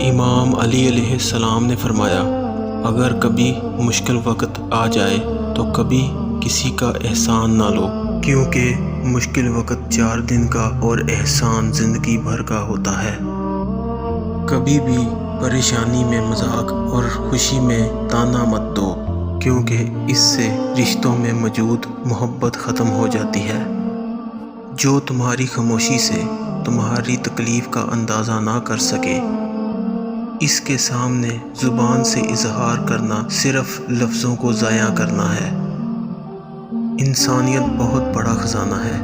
امام علی علیہ السلام نے فرمایا، اگر کبھی مشکل وقت آ جائے تو کبھی کسی کا احسان نہ لو، کیونکہ مشکل وقت 4 دن کا اور احسان زندگی بھر کا ہوتا ہے۔ کبھی بھی پریشانی میں مذاق اور خوشی میں طعنہ مت دو، کیونکہ اس سے رشتوں میں موجود محبت ختم ہو جاتی ہے۔ جو تمہاری خاموشی سے تمہاری تکلیف کا اندازہ نہ کر سکے، اس کے سامنے زبان سے اظہار کرنا صرف لفظوں کو ضائع کرنا ہے۔ انسانیت بہت بڑا خزانہ ہے،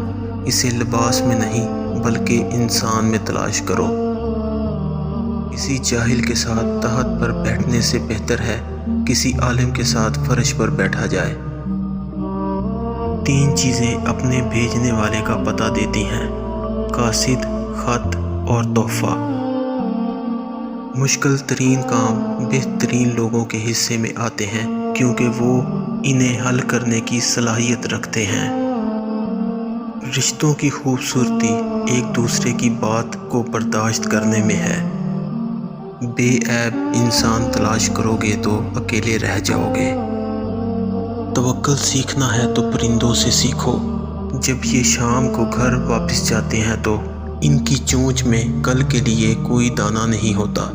اسے لباس میں نہیں بلکہ انسان میں تلاش کرو۔ کسی جاہل کے ساتھ تخت پر بیٹھنے سے بہتر ہے کسی عالم کے ساتھ فرش پر بیٹھا جائے۔ 3 چیزیں اپنے بھیجنے والے کا پتہ دیتی ہیں: قاصد، خط اور تحفہ۔ مشکل ترین کام بہترین لوگوں کے حصے میں آتے ہیں، کیونکہ وہ انہیں حل کرنے کی صلاحیت رکھتے ہیں۔ رشتوں کی خوبصورتی ایک دوسرے کی بات کو برداشت کرنے میں ہے۔ بے عیب انسان تلاش کرو گے تو اکیلے رہ جاؤ گے۔ توکل سیکھنا ہے تو پرندوں سے سیکھو۔ جب یہ شام کو گھر واپس جاتے ہیں تو ان کی چونچ میں کل کے لیے کوئی دانہ نہیں ہوتا۔